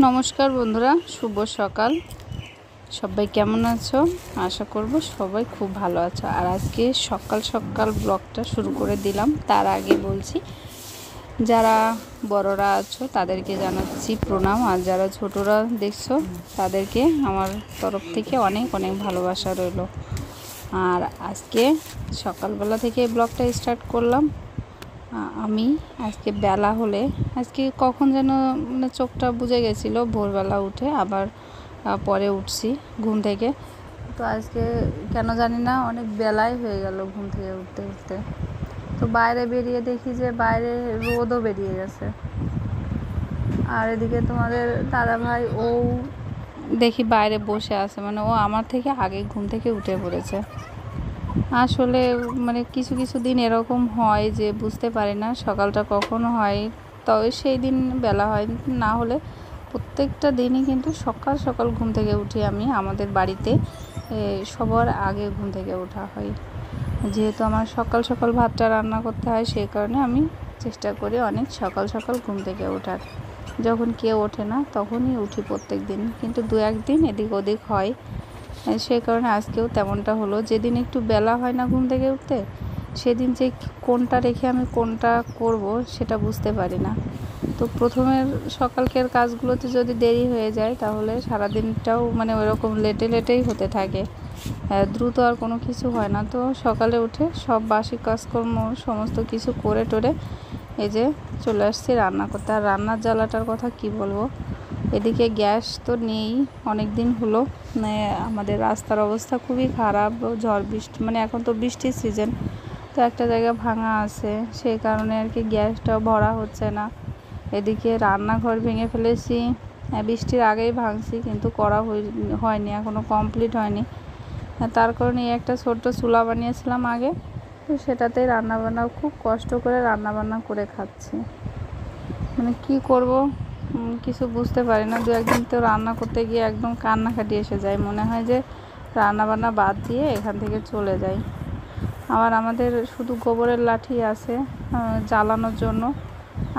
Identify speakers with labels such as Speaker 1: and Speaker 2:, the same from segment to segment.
Speaker 1: নমস্কার বন্ধুরা, শুভ সকাল। সবাই কেমন আছো? আশা করব সবাই খুব ভালো আছো। আর আজকে সকাল সকাল ব্লগটা শুরু করে দিলাম। তার আগে বলছি, যারা বড়রা আছো তাদেরকে জানাচ্ছি প্রণাম, আর যারা ছোটরা দেখছো তাদেরকে আমার তরফ থেকে অনেক অনেক ভালোবাসা রইল। আর আজকে সকালবেলা থেকে ব্লগটা স্টার্ট করলাম। আমি আজকে বেলা হলে, আজকে কখন যেন মানে চোখটা বুজে গেছিলো, ভোরবেলা উঠে আবার পরে উঠছি ঘুম থেকে। তো আজকে কেন জানি না অনেক বেলাই হয়ে গেল ঘুম থেকে উঠতে উঠতে। তো বাইরে বেরিয়ে দেখি যে বাইরে রোদও বেরিয়ে গেছে। আর এদিকে তোমাদের দাদা ভাই ও দেখি বাইরে বসে আছে, মানে ও আমার থেকে আগে ঘুম থেকে উঠে পড়েছে। আসলে মানে কিছু কিছু দিন এরকম হয় যে বুঝতে পারি না সকালটা কখন হয়, তবে সেই দিন বেলা হয়। না হলে প্রত্যেকটা দিনই কিন্তু সকাল সকাল ঘুম থেকে উঠি আমি। আমাদের বাড়িতে সবার আগে ঘুম থেকে ওঠা হয়, যেহেতু আমার সকাল সকাল ভাতটা রান্না করতে হয়, সেই কারণে আমি চেষ্টা করি অনেক সকাল সকাল ঘুম থেকে ওঠার। যখন কেউ ওঠে না তখনই উঠি প্রত্যেক দিন, কিন্তু দু একদিন এদিক ওদিক হয়, সেই কারণে আজকেও তেমনটা হলো। যেদিন একটু বেলা হয় না ঘুম থেকে উঠতে, সেদিন যে কোনটা রেখে আমি কোনটা করব সেটা বুঝতে পারি না। তো প্রথমের সকালকের কাজগুলোতে যদি দেরি হয়ে যায় তাহলে সারাদিনটাও মানে ওইরকম লেটে লেটেই হতে থাকে, দ্রুত আর কোনো কিছু হয় না। তো সকালে উঠে সব বাসি কাজকর্ম সমস্ত কিছু করে টোরে এই যে চলে আসছি রান্না করতে। আর রান্নার জ্বালাটার কথা কি বলবো, এদিকে গ্যাস তো নেই অনেক দিন হলো। আমাদের রাস্তার অবস্থা খুবই খারাপ, ঝড় বৃষ্টি, মানে এখন তো বৃষ্টির সিজন, তো একটা জায়গা ভাঙা আছে, সেই কারণে আর কি গ্যাসটাও ভরা হচ্ছে না। এদিকে রান্নাঘর ভেঙে ফেলেছি, বৃষ্টির আগেই ভাঙছি, কিন্তু করা হয়নি, এখনও কমপ্লিট হয়নি। তার কারণে একটা ছোট্ট চুলা বানিয়েছিলাম আগে, তো সেটাতেই রান্নাবান্না খুব কষ্ট করে রান্নাবান্না করে খাচ্ছি। মানে কি করব কিছু বুঝতে পারি না। দু একদিন তো রান্না করতে গিয়ে একদম কান্নাকাটি এসে যায়, মনে হয় যে রান্নাবান্না বাদ দিয়ে এখান থেকে চলে যাই। আবার আমাদের শুধু গোবরের লাঠি আছে জ্বালানোর জন্য,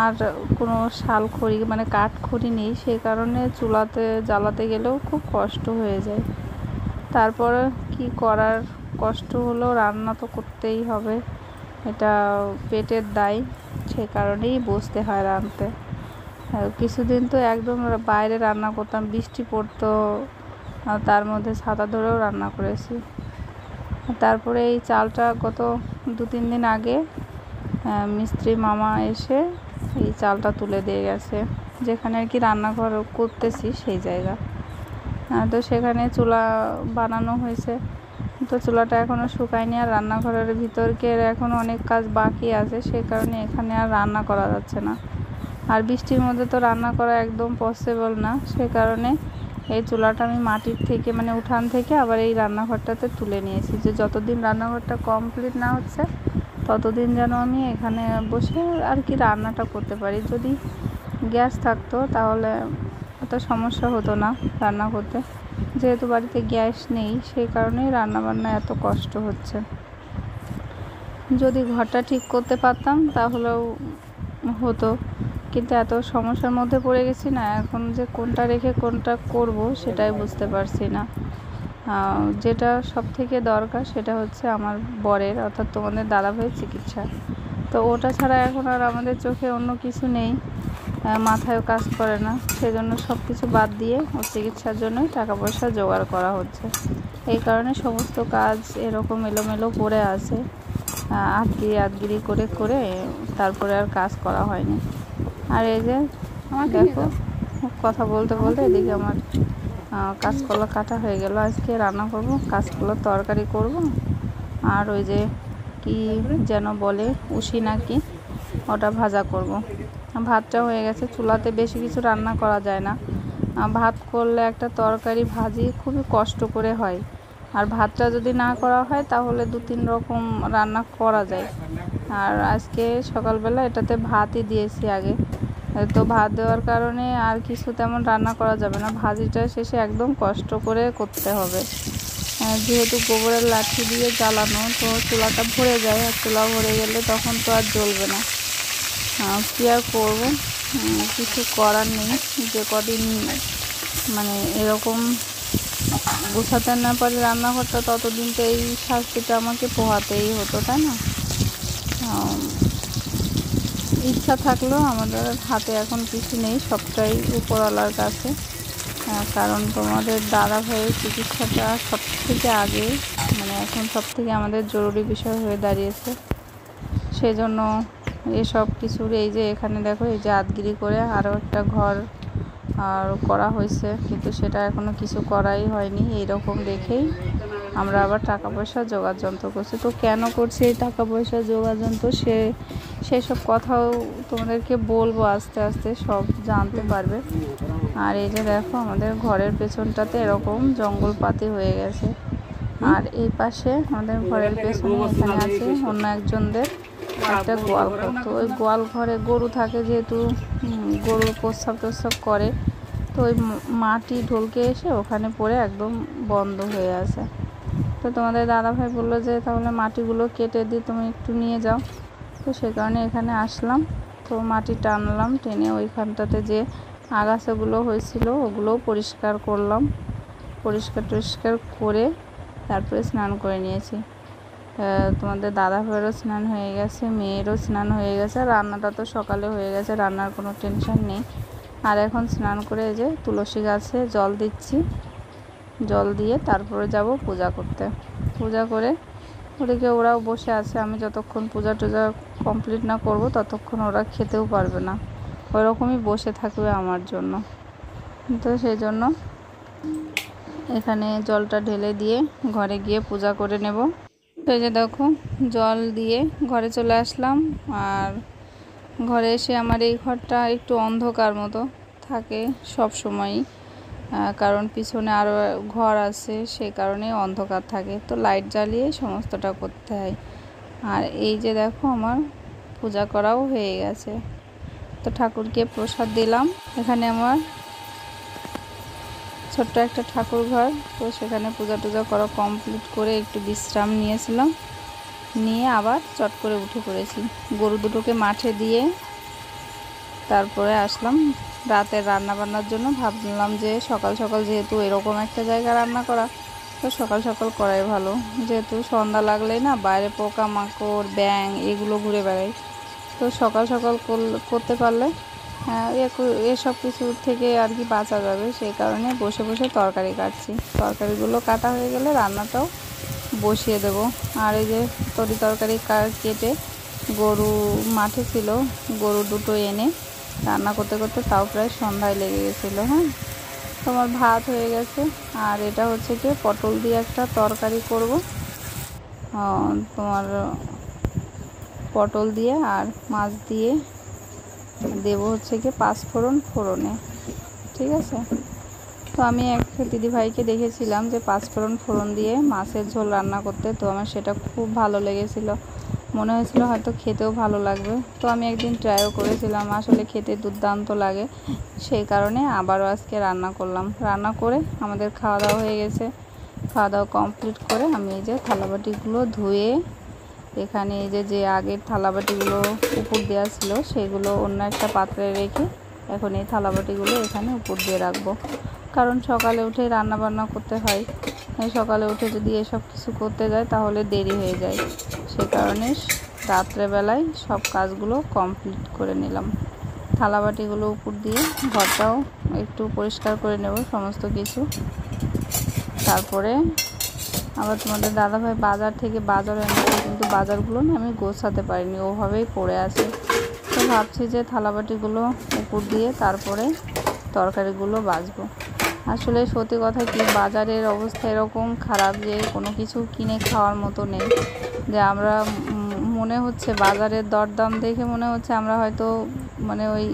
Speaker 1: আর কোনো শাল খড়ি মানে কাঠ খড়ি নেই, সেই কারণে চুলাতে জ্বালাতে গেলেও খুব কষ্ট হয়ে যায়। তারপরে কি করার, কষ্ট হলেও রান্না তো করতেই হবে, এটা পেটের দায়, সে কারণেই বসতে হয় রাঁধতে। কিছুদিন তো একদম বাইরে রান্না করতাম, বৃষ্টি পড়তো, তার মধ্যে ছাতা ধরেও রান্না করেছি। তারপরে এই চালটা গত 2-3 দিন আগে মিস্ত্রি মামা এসে এই চালটা তুলে দিয়ে গেছে, যেখানে আর কি রান্নাঘর করতেছি সেই জায়গা। তো সেখানে চুলা বানানো হয়েছে, তো চুলাটা এখনও শুকায়নি। আর রান্নাঘরের ভিতরকের এখনও অনেক কাজ বাকি আছে, সেই কারণে এখানে আর রান্না করা যাচ্ছে না। আর বৃষ্টির মধ্যে তো রান্না করা একদম পসিবল না, সে কারণে এই চুলাটা আমি মাটির থেকে মানে উঠান থেকে আবার এই রান্নাঘরটাতে তুলে নিয়েছি, যে যতদিন রান্নাঘরটা কমপ্লিট না হচ্ছে ততদিন যেন আমি এখানে বসে আর কি রান্নাটা করতে পারি। যদি গ্যাস থাকতো তাহলে এত সমস্যা হতো না রান্না করতে, যেহেতু বাড়িতে গ্যাস নেই সেই কারণেই রান্নাবান্না এত কষ্ট হচ্ছে। যদি ঘরটা ঠিক করতে পারতাম তাহলেও হতো, কিন্তু এত সমস্যার মধ্যে পড়ে গেছি না, এখন যে কোনটা রেখে কোনটা করব সেটাই বুঝতে পারছি না। যেটা সব থেকে দরকার সেটা হচ্ছে আমার বরের, অর্থাৎ তোমাদের দাদাভাইয়ের চিকিৎসা। তো ওটা ছাড়া এখন আর আমাদের চোখে অন্য কিছু নেই, মাথায়ও কাজ করে না, সেজন্য সব কিছু বাদ দিয়ে ওর চিকিৎসার জন্যই টাকা পয়সা জোগাড় করা হচ্ছে। এই কারণে সমস্ত কাজ এরকম এলোমেলো পড়ে আছে, আধগিরি করে করে তারপরে আর কাজ করা হয়নি। আর এই যে দেখো কথা বলতে বলতে এদিকে আমার কাঁচকলা কাটা হয়ে গেল। আজকে রান্না করব কাঁচকলার তরকারি করব, আর ওই যে কি যেন বলে উশি নাকি, ওটা ভাজা করব। ভাতটা হয়ে গেছে, চুলাতে বেশি কিছু রান্না করা যায় না। ভাত করলে একটা তরকারি ভাজি খুবই কষ্ট করে হয়, আর ভাতটা যদি না করা হয় তাহলে 2-3 রকম রান্না করা যায়। আর আজকে সকালবেলা এটাতে ভাতই দিয়েছি আগে, তো ভাত দেওয়ার কারণে আর কিছু তেমন রান্না করা যাবে না, ভাজিটা শেষে একদম কষ্ট করে করতে হবে। যেহেতু গোবরের লাঠি দিয়ে জ্বালানো, তো চুলাটা ভরে যায়, আর চুলা ভরে গেলে তখন তো আর জ্বলবে না, কী আর করবো। কিছু করার নেই। যে কদিন মানে এরকম গোছাতে না পারি রান্নাঘরটা, ততদিন তো এই শাস্তিটা আমাকে পোহাতেই হতো, তাই না? ইচ্ছা থাকলেও আমাদের হাতে এখন কিছু নেই, সবটাই উপরওয়ালার কাছে। কারণ তোমাদের দাদা ভাইয়ের চিকিৎসাটা সব থেকে আগে, মানে এখন সব থেকে আমাদের জরুরি বিষয় হয়ে দাঁড়িয়েছে। সেজন্য এসব কিছুর, এই যে এখানে দেখো, এই যে আদগিরি করে আরও একটা ঘর আর করা হয়েছে, কিন্তু সেটা এখনও কিছু করাই হয়নি। এইরকম দেখেই আমরা আবার টাকা পয়সা জোগাড় যন্ত্র করছি। তো কেন করছি এই টাকা পয়সা জোগাড় যন্ত্র, সেসব কথাও তোমাদেরকে বলবো, আস্তে আস্তে সব জানতে পারবে। আর এই যে দেখো, আমাদের ঘরের পেছনটাতে এরকম জঙ্গলপাতি হয়ে গেছে। আর এই পাশে আমাদের ঘরের পেছনে এখানে আছে অন্য একজনদের একটা গোয়াল ঘর। তো ওই গোয়াল ঘরে গরু থাকে, যেহেতু গরু প্রস্রাব টস্রাব করে, তো ওই মাটি ঢলকে এসে ওখানে পড়ে একদম বন্ধ হয়ে আছে। তো তোমাদের দাদাভাই বললো যে তাহলে মাটিগুলো কেটে দিই, তুমি একটু নিয়ে যাও। তো সে কারণে এখানে আসলাম। তো মাটি টানলাম, টেনে ওইখানটাতে যে আগাছাগুলো হয়েছিল ওগুলোও পরিষ্কার করলাম। পরিষ্কার টরিষ্কার করে তারপরে স্নান করে নিয়েছি। তোমাদের দাদা ভাইয়েরও স্নান হয়ে গেছে, মেয়েরও স্নান হয়ে গেছে। রান্নাটা তো সকালে হয়ে গেছে, রান্নার কোনো টেনশন নেই। আর এখন স্নান করে এই যে তুলসী গাছে জল দিচ্ছি। জল দিয়ে তারপরে যাব পূজা করতে। পূজা করে ওদিকে ওরাও বসে আছে। আমি যতক্ষণ পূজা টুজা কমপ্লিট না করব ততক্ষণ ওরা খেতেও পারবে না, ওইরকমই বসে থাকবে আমার জন্য। তো সেই জন্য এখানে জলটা ঢেলে দিয়ে ঘরে গিয়ে পূজা করে নেব। তো এই যে দেখো, জল দিয়ে ঘরে চলে আসলাম। আর ঘরে এসে আমার এই ঘরটা একটু অন্ধকার মতো থাকে সব সময়ই, কারণ পিছনে আরও ঘর আছে, সেই কারণে অন্ধকার থাকে। তো লাইট জ্বালিয়ে সমস্তটা করতে হয়। আর এই যে দেখো, আমার পূজা করাও হয়ে গেছে। তো ঠাকুরকে প্রসাদ দিলাম। এখানে আমার ছোট্ট একটা ঠাকুর ঘর, তো সেখানে পূজা টুজা করা কমপ্লিট করে একটু বিশ্রাম নিয়েছিলাম, নিয়ে আবার চট করে উঠে পড়েছি। গরু দুটোকে মাঠে দিয়ে তারপরে আসলাম রাতের রান্না বান্নার জন্য। ভাবলাম যে সকাল সকাল যেহেতু এরকম একটা জায়গা রান্না করা, তো সকাল সকাল করাই ভালো, যেহেতু সন্ধ্যা লাগলেই না বাইরে পোকা মাকড় ব্যাঙ এগুলো ঘুরে বেড়ায়। তো সকাল সকাল করতে পারলে এসব কিছু থেকে আর কি বাঁচা যাবে। সেই কারণে বসে বসে তরকারি কাটছি। তরকারিগুলো কাটা হয়ে গেলে রান্নাটাও বসিয়ে দেব। আর এই যে তরকারি কেটে গরু মাঠে ছিল, গরু দুটো এনে রান্না করতে করতে তাও প্রায় সন্ধ্যায় লেগে গেছিলো। হ্যাঁ, তোমার ভাত হয়ে গেছে। আর এটা হচ্ছে কি পটল দিয়ে একটা তরকারি করব, তোমার পটল দিয়ে আর মাছ দিয়ে দেব হচ্ছে কি পাঁচফোড়ন ফোড়নে। ঠিক আছে। তো আমি এক দিদিভাইকে দেখেছিলাম যে পাঁচফোড়ন ফোড়ন দিয়ে মাছের ঝোল রান্না করতে, তো আমার সেটা খুব ভালো লেগেছিল। মনে হয়েছিল হয়তো খেতেও ভালো লাগবে। তো আমি একদিন ট্রাইও করেছিলাম, আসলে খেতে দুর্দান্ত লাগে। সেই কারণে আবারও আজকে রান্না করলাম। রান্না করে আমাদের খাওয়া দাওয়া হয়ে গেছে। খাওয়া দাওয়া কমপ্লিট করে আমি এই যে থালাবাটিগুলো ধুয়ে এখানে এই যে আগের থালাবাটিগুলো উপর দেওয়া ছিল সেগুলো অন্য একটা পাত্রে রেখে এখন এই থালাবাটিগুলো এখানে উপর দিয়ে রাখবো। কারণ সকালে উঠে রান্না বান্না করতে হয়, সকালে উঠে যদি এসব কিছু করতে যায় তাহলে দেরি হয়ে যায়। সে কারণে রাত্রেবেলায় সব কাজগুলো কমপ্লিট করে নিলাম। থালাবাটিগুলো উপর দিয়ে ঘরটাও একটু পরিষ্কার করে নেব সমস্ত কিছু। তারপরে আবার তোমাদের দাদাভাই বাজার থেকে বাজার এনেছে, কিন্তু বাজারগুলো না আমি গোছাতে পারিনি, ওভাবেই পড়ে আছে। তো ভাবছি যে থালাবাটিগুলো উপর দিয়ে তারপরে তরকারিগুলো বাছবো। আসলে সত্যি কথা কি, বাজারের অবস্থা এরকম খারাপ যে কোনো কিছু কিনে খাওয়ার মতো নেই। যে আমরা মনে হচ্ছে বাজারের দরদাম দেখে মনে হচ্ছে আমরা হয়তো মানে ওই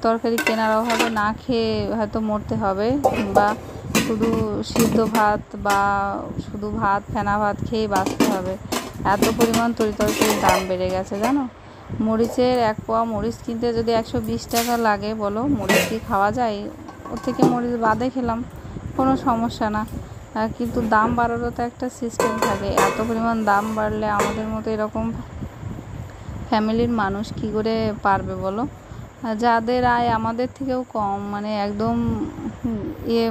Speaker 1: তরকারি কেনার অভাবে না খেয়ে হয়তো মরতে হবে, বা শুধু সিদ্ধ ভাত বা শুধু ভাত ফেনা ভাত খেয়েই বাঁচতে হবে। এত পরিমাণ তরকারির দাম বেড়ে গেছে জানো। মরিচের এক পোয়া মরিচ কিনতে যদি 120 টাকা লাগে, বলো মরিচ কি খাওয়া যায়? ওর থেকে মরিচ বাদে খেলাম কোনো সমস্যা না, কিন্তু দাম বাড়ারও তো একটা সিস্টেম থাকে। এত পরিমাণ দাম বাড়লে আমাদের মতো এরকম ফ্যামিলির মানুষ কি করে পারবে বলো? যাদের আয় আমাদের থেকেও কম, মানে একদম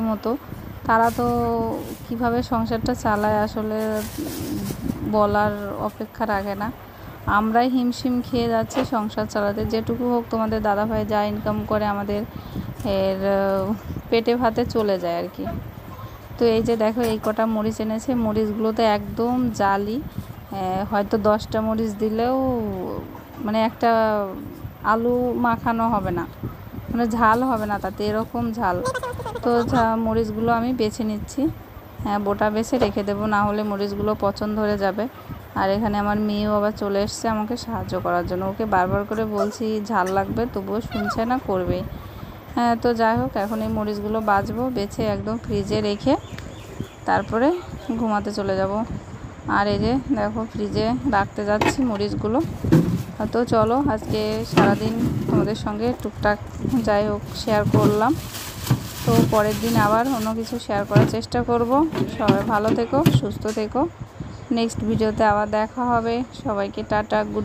Speaker 1: মতো, তারা তো কিভাবে সংসারটা চালায় আসলে বলার অপেক্ষা রাখে না। আমরাই হিমশিম খেয়ে যাচ্ছি সংসার চালাতে। যেটুকু হোক তোমাদের দাদাভাই যা ইনকাম করে আমাদের এর পেটে ভাতে চলে যায় আর কি। তো এই যে দেখো এই কটা মরিচ এনেছে, মরিচগুলোতে একদম জালি, হয়তো 10টা মরিচ দিলেও মানে একটা আলু মাখানো হবে না, মানে ঝাল হবে না তাতে, এরকম ঝাল। তো মরিচগুলো আমি বেছে নিচ্ছি, বোটা বেছে রেখে দেবো, না হলে মরিচগুলো পচন ধরে যাবে। আর এখানে আমার মেয়েও আবার চলে এসছে আমাকে সাহায্য করার জন্য। ওকে বারবার করে বলছি ঝাল লাগবে, তবুও শুনছে না, করবেই। তো যাই হোক, এখন এই মরিচগুলো বাছবো, বেছে একদম ফ্রিজে রেখে তারপরে ঘুমাতে চলে যাব। আর এই যে দেখো ফ্রিজে রাখতে যাচ্ছি মরিচগুলো। তো চলো, আজকে সারাদিন তোমাদের সঙ্গে টুকটাক যাই হোক শেয়ার করলাম। তো পরের দিন আবার অন্য কিছু শেয়ার করার চেষ্টা করব। সবাই ভালো থেকো, সুস্থ থেকো। নেক্সট ভিডিওতে আবার দেখা হবে। সবাইকে টাটা, গুড।